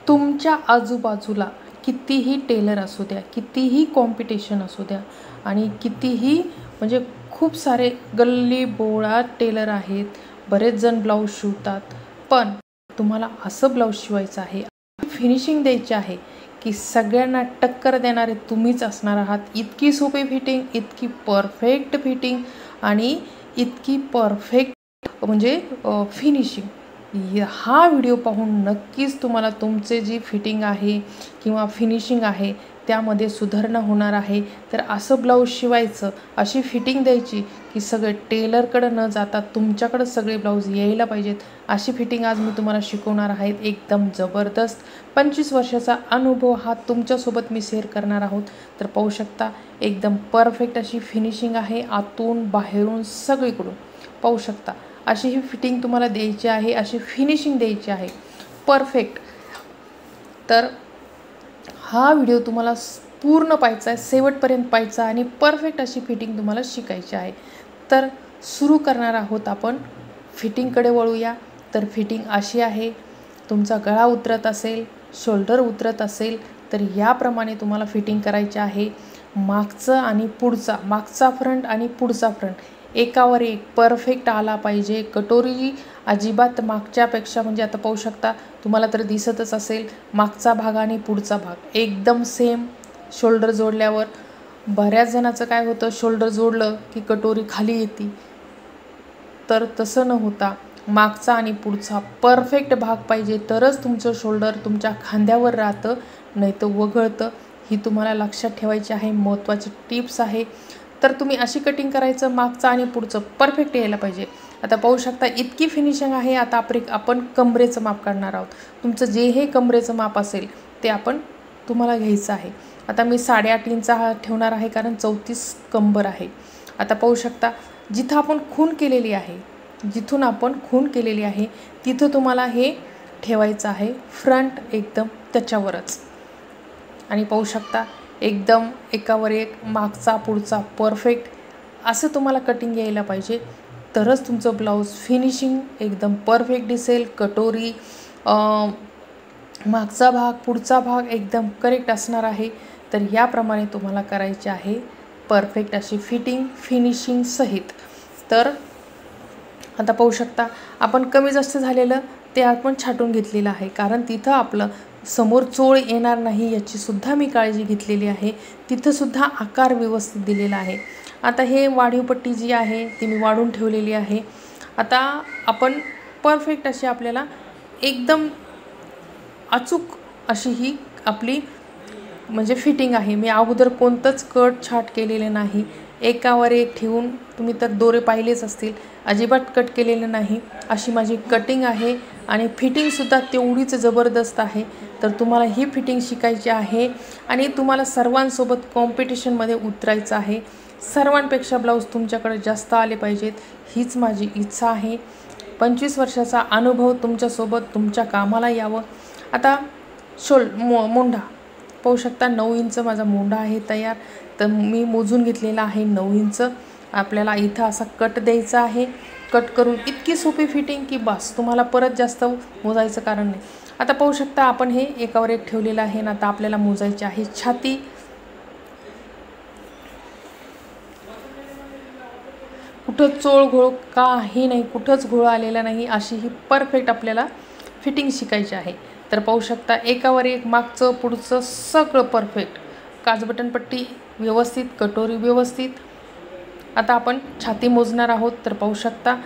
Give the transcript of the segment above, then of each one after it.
तुमच्या आजूबाजूला कितीही टेलर असू द्या, कितीही कॉम्पिटिशन असू द्या आणि कितीही म्हणजे खूप सारे गल्ली बोळात टेलर आहेत, बरेच जण ब्लाऊज शिवतात, पण तुम्हाला असं ब्लाऊज शिवायचं आहे, फिनिशिंग द्यायची आहे की सगळ्यांना टक्कर देणारे तुम्हीच असणार आहात. इतकी सोपी फिटिंग, इतकी परफेक्ट फिटिंग आणि इतकी परफेक्ट म्हणजे फिनिशिंग. हा व्हिडिओ पाहून नक्कीच तुम्हाला तुमचे जी फिटिंग आहे किंवा फिनिशिंग आहे त्यामध्ये सुधारणा होणार आहे. तर असं ब्लाऊज शिवायचं, अशी फिटिंग द्यायची की सगळे टेलरकडे न जाता तुमच्याकडं सगळे ब्लाऊज यायला पाहिजेत. अशी फिटिंग आज मी तुम्हाला शिकवणार आहे. एकदम जबरदस्त 25 वर्षाचा अनुभव हा तुमच्यासोबत मी शेअर करणार आहोत. तर पाहू शकता एकदम परफेक्ट अशी फिनिशिंग आहे, आतून बाहेरून सगळीकडून पाहू शकता. अशी ही फिटिंग तुम्हाला द्यायची आहे, अशी फिनिशिंग द्यायची आहे परफेक्ट. तर हा व्हिडिओ तुम्हाला पूर्ण पाहायचा आहे, शेवटपर्यंत पाहायचा आणि परफेक्ट अशी फिटिंग तुम्हाला शिकायची आहे. तर सुरू करणार आहोत आपण. फिटिंगकडे वळूया. तर फिटिंग अशी आहे, तुमचा गळा उतरत असेल, शोल्डर उतरत असेल तर याप्रमाणे तुम्हाला फिटिंग करायची आहे. मागचं आणि पुढचा, मागचा फ्रंट आणि पुढचा फ्रंट एकावर एक परफेक्ट आला पाहिजे. कटोरी अजिबात मागच्यापेक्षा म्हणजे आता पाहू शकता तुम्हाला तर दिसतच असेल, मागचा भाग आणि पुढचा भाग एकदम सेम. शोल्डर जोडल्यावर बऱ्याच जणाचं काय होतं, शोल्डर जोडलं की कटोरी खाली येते, तर तसं न होता मागचा आणि पुढचा परफेक्ट भाग पाहिजे, तरच तुमचं शोल्डर तुमच्या खांद्यावर राहतं, नाही तर वगळतं. ही तुम्हाला लक्षात ठेवायची आहे, महत्त्वाची टिप्स आहे. तर तुम्ही अशी कटिंग करायचं, मागचं आणि पुढचं परफेक्ट यायला पाहिजे. आता पाहू शकता इतकी फिनिशिंग आहे. आता आपण कमरेचं माप काढणार आहोत. तुमचं जे हे कमरेचं माप असेल ते तुम्हाला घ्यायचं आहे. आता मी 8.5 इंच ठेवणार आहे कारण 34 कंबर आहे. आता पाहू शकता जिथं आपण खूण केलेली आहे, जिथून आपण खूण केलेली आहे तिथं तुम्हाला हे ठेवायचं आहे फ्रंट एकदम त्याच्यावरच. आणि पाहू शकता एकदम एकावर एक मागचा पुढचा परफेक्ट असं तुम्हाला कटिंग यायला पाहिजे, तरच तुमचं ब्लाऊज फिनिशिंग एकदम परफेक्ट दिसेल. कटोरी मागचा भाग पुढचा भाग एकदम करेक्ट असणार आहे. तर याप्रमाणे तुम्हाला करायचे आहे परफेक्ट अशी फिटिंग फिनिशिंग सहित. तर आता पाहू शकता आपण कमी जास्त झालेलं ते आपण छाटून घेतलेलं आहे, कारण तिथं आपलं समोर चोळ येणार नाही याची सुद्धा मी काळजी घेतलेली आहे. तिथंसुद्धा आकार व्यवस्थित दिलेला आहे. आता हे वाढीव पट्टी जी आहे ती मी वाढून ठेवलेली आहे. आता आपण परफेक्ट अशी आपल्याला एकदम अचूक अशी ही आपली म्हणजे फिटिंग आहे. मी अगोदर कोणतंच कट छाट केलेले नाही, एकावर एक ठेवून तुम्ही तर दोरे पाहिलेच असतील, अजिबात कट केलेलं नाही. अशी माझी कटिंग आहे आणि फिटिंगसुद्धा तेवढीच जबरदस्त आहे. तर तुम्हाला ही फिटिंग शिकायची आहे आणि तुम्हाला सर्वांसोबत कॉम्पिटिशनमध्ये उतरायचं आहे. सर्वांपेक्षा ब्लाऊज तुमच्याकडे जास्त आले पाहिजेत, हीच माझी इच्छा आहे. 25 वर्षाचा अनुभव तुमच्यासोबत तुमच्या कामाला यावं. आता मोंढा पाहू शकता 9 इंच माझा मोंढा आहे तयार. तर मी मोजून घेतलेला आहे 9 इंच. आपल्याला इथं असा कट द्यायचा आहे. कट करून इतकी सोपी फिटिंग की बस, तुम्हाला परत जास्त मोजायचं कारण नाही. आता पाहू शकता आपण हे एकावर एक ठेवलेलं आहे ना. आता आपल्याला मोजायची आहे छाती. कुठं चोळ घोळ काही नाही, कुठंच घोळ आलेला नाही. अशी ही परफेक्ट आपल्याला फिटिंग शिकायची आहे. तर पाहू शकता एकावर एक मागचं पुढचं सगळं परफेक्ट, काजबटनपट्टी व्यवस्थित, कटोरी व्यवस्थित. आता आपण छाती मोजणार आहोत. तर पाहू शकता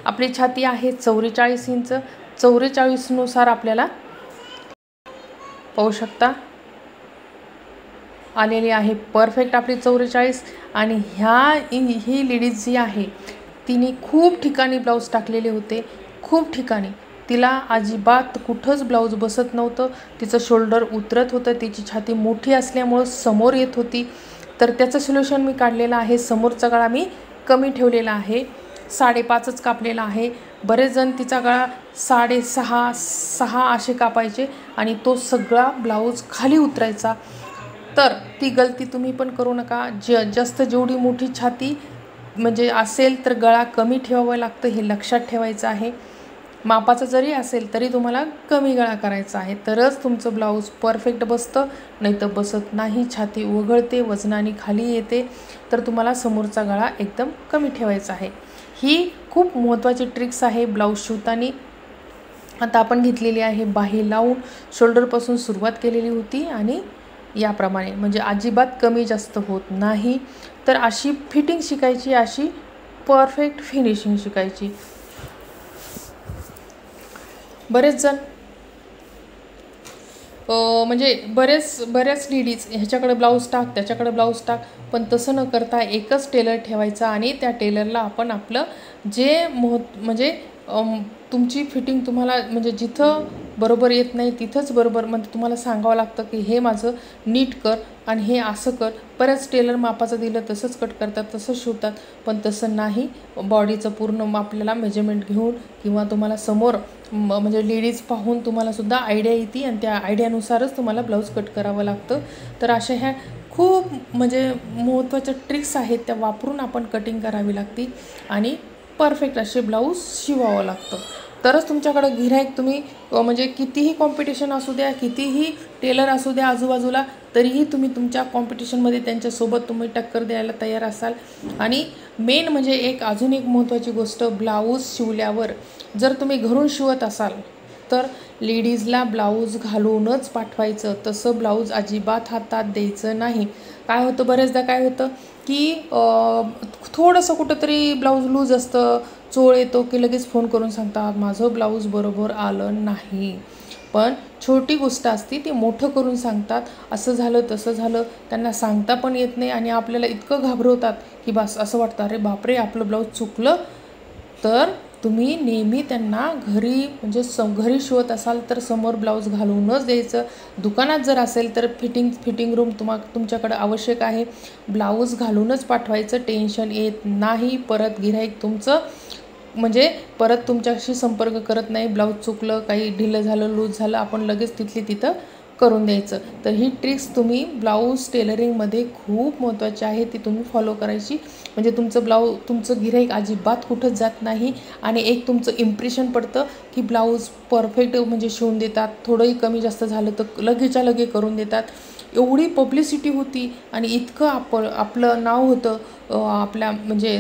आपली छाती आहे 44 इंच. 44नुसार आपल्याला पाहू शकता आलेली आहे परफेक्ट आपली 44. आणि ही लेडीज जी आहे तिने खूप ठिकाणी ब्लाऊज टाकलेले होते, खूप ठिकाणी तिला अजिबात कुठंच ब्लाऊज बसत नव्हतं. तिचं शोल्डर उतरत होतं, तिची छाती मोठी असल्यामुळं समोर येत होती. तर त्याचं सोल्युशन मी काढलेलं आहे. समोरचा गळा मी कमी ठेवलेला आहे, 5.5च कापलेला आहे. बरेच जण तिचा गळा 6.5 असे कापायचे आणि तो सगळा ब्लाऊज खाली उतरायचा. तर ती गलती तुम्ही पण करू नका. जास्त जेवढी मोठी छाती म्हणजे असेल तर गळा कमी ठेवावा लागतं, हे लक्षात ठेवायचं आहे. मापाचा जरी असेल तरी तुम्हाला कमी गळा करायचा आहे, तरच तुमचं ब्लाऊज परफेक्ट बसतं, नाही तर बसत नाही. छाती उघळते, वजनाने खाली येते, तर तुम्हाला समोरचा गळा एकदम कमी ठेवायचा आहे. ही खूप महत्त्वाची ट्रिक्स आहे ब्लाऊज शिवताना. आता आपण घेतलेली आहे बाही लावून शोल्डरपासून सुरुवात केलेली होती आणि याप्रमाणे म्हणजे अजिबात कमी जास्त होत नाही. तर अशी फिटिंग शिकायची, अशी परफेक्ट फिनिशिंग शिकायची. बरेच जण म्हणजे बऱ्याच लेडीज ह्याच्याकडे ब्लाऊज टाक, त्याच्याकडे ब्लाऊज टाक, पण तसं न करता एकच टेलर ठेवायचा आणि त्या टेलरला आपण आपलं जे म्हणजे तुमची फिटिंग तुम्हाला म्हणजे जिथं बरोबर येत नाही तिथंच बरोबर म्हणजे तुम्हाला सांगावं लागतं की हे माझं नीट कर आणि हे असं कर. बऱ्याच टेलर मापाचं दिलं तसंच कट करतात, तसंच शिवतात, पण तसं नाही. बॉडीचं पूर्ण आपल्याला मेजरमेंट घेऊन किंवा तुम्हाला समोर म्हणजे लेडीज पाहून तुम्हालासुद्धा आयडिया येते आणि त्या आयडियानुसारच तुम्हाला ब्लाऊज कट करावं लागतं. तर अशा ह्या खूप म्हणजे महत्त्वाच्या ट्रिक्स आहेत, त्या वापरून आपण कटिंग करावी लागते आणि परफेक्ट असे ब्लाऊज शिवावं लागतं. तरच तुमच्याकडं गिऱ्हाईक तुम्ही म्हणजे कितीही कॉम्पिटिशन असू द्या, कितीही टेलर असू द्या आजूबाजूला, तरीही तुम्ही तुमच्या कॉम्पिटिशनमध्ये त्यांच्यासोबत तुम्ही टक्कर द्यायला तयार असाल. आणि मेन म्हणजे अजून एक महत्त्वाची गोष्ट, ब्लाऊज शिवल्यावर जर तुम्ही घरून शिवत असाल तर लेडीजला ब्लाऊज घालूनच पाठवायचं. तसं ब्लाऊज अजिबात हातात द्यायचं नाही. काय होतं, बऱ्याचदा काय होतं की थोडंसं कुठंतरी ब्लाऊज लूज असतं, चोळ येतो की लगेच फोन करून सांगतात माझं ब्लाऊज बरोबर आलं नाही. पण छोटी गोष्ट असते ती मोठं करून सांगतात, असं झालं तसं झालं, त्यांना सांगता पण येत नाही आणि आपल्याला इतकं घाबरवतात की बस असं वाटतं अरे बापरे आपलं ब्लाऊज चुकलं. तर तुम्ही नेहमी त्यांना घरी म्हणजे घरी शिवत असाल तर समोर ब्लाऊज घालूनच द्यायचं. दुकानात जर असेल तर फिटिंग रूम तुमच्याकडं आवश्यक आहे. ब्लाऊज घालूनच पाठवायचं, टेन्शन येत नाही. परत गिऱ्हाईक तुमचं म्हणजे परत तुमच्याशी संपर्क करत नाही. ब्लाऊज चुकलं, काही ढिलं झालं, लूज झालं, आपण लगेच तिथली तिथं करून द्यायचं. तर ही ट्रिक्स तुम्ही ब्लाऊज टेलरिंगमध्ये खूप महत्त्वाची आहे, ती तुम्ही फॉलो करायची. म्हणजे तुमचं गिऱ्हाईक अजिबात कुठंच जात नाही आणि एक तुमचं इम्प्रेशन पडतं की ब्लाऊज परफेक्ट म्हणजे शिवून देतात. थोडंही कमी जास्त झालं तर लगेच्या लगे करून देतात. एवढी पब्लिसिटी होती आणि इतकं आपलं नाव होतं आपल्या म्हणजे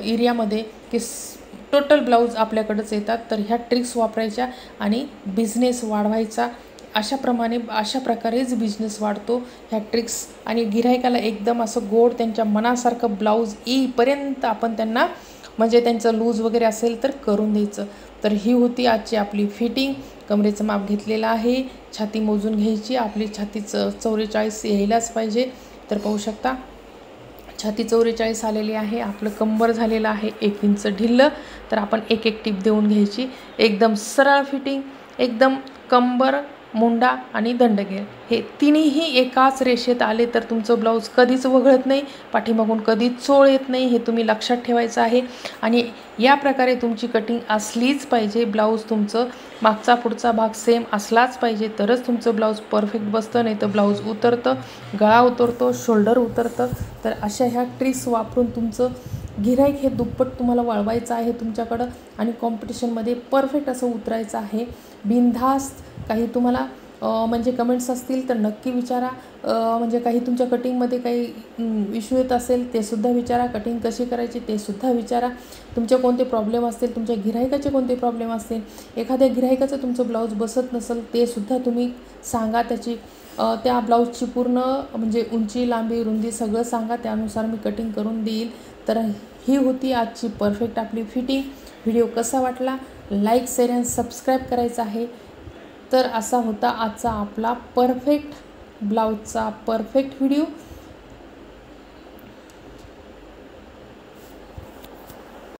एरियामध्ये की टोटल ब्लाऊज आपल्याकडंच येतात. तर ह्या ट्रिक्स वापरायच्या आणि बिझनेस वाढवायचा. अशा प्रकारेच बिझनेस वाढतो ह्या ट्रिक्स. आणि गिऱ्हाईकाला एकदम असं गोड त्यांच्या मनासारखं ब्लाऊज येईपर्यंत आपण त्यांना म्हणजे त्यांचं लूज वगैरे असेल तर करून द्यायचं. तर ही होती आजची आपली फिटिंग. कमरेचं माप घेतलेलं आहे, छाती मोजून घ्यायची. आपली छातीचं 44 यायलाच पाहिजे. तर पाहू शकता छाती 44 आलेली आहे. आपलं कंबर झालेलं आहे 1 इंच ढिल्लं. तर आपण एक टीप देऊन घ्यायची. एकदम सरळ फिटिंग, एकदम कंबर, मुंडा आणि दंडगेर हे तिन्ही एकाच रेषेत आले तर तुमचं ब्लाऊज कधीच वगळत नाही, पाठीमागून कधीच चोळ येत नाही. हे तुम्ही लक्षात ठेवायचं आहे. आणि या प्रकारे तुमची कटिंग असलीच पाहिजे. ब्लाऊज तुमचं मागचा पुढचा भाग सेम असलाच पाहिजे, तरच तुमचं ब्लाऊज परफेक्ट बसतं. नाही तर ब्लाऊज उतरतं, गळा उतरतो, शोल्डर उतरतं. तर अशा ह्या ट्रिक्स वापरून तुमचं गिऱ्हाईक हे दुप्पट तुम्हाला वळवायचं आहे तुमच्याकडं आणि कॉम्पिटिशनमध्ये परफेक्ट असं उतरायचं आहे. बिनधास्त काही तुम्हाला म्हणजे कमेंट्स असतील तर नक्की विचारा. म्हणजे काही तुमच्या कटिंगमध्ये काही इश्यू येत असेल ते सुद्धा विचारा. कटिंग कशी करायची ते सुद्धा विचारा. तुमचे कोणते प्रॉब्लेम असतील, तुमच्या गिऱ्हाईकाचे कोणते प्रॉब्लेम असतील, एखाद्या गिऱ्हाईकाचं तुमचं ब्लाऊज बसत नसेल ते सुद्धा तुम्ही सांगा. त्या ब्लाऊजची पूर्ण म्हणजे उंची, लांबी, रुंदी सगळं सांगा, त्यानुसार मी कटिंग करून देईल. तर ही होती आजची परफेक्ट आपली फिटिंग. व्हिडिओ कसा वाटला लाईक, शेअर आणि सबस्क्राईब करायचं आहे. तर असा होता आजचा आपला परफेक्ट ब्लाऊजचा परफेक्ट व्हिडिओ.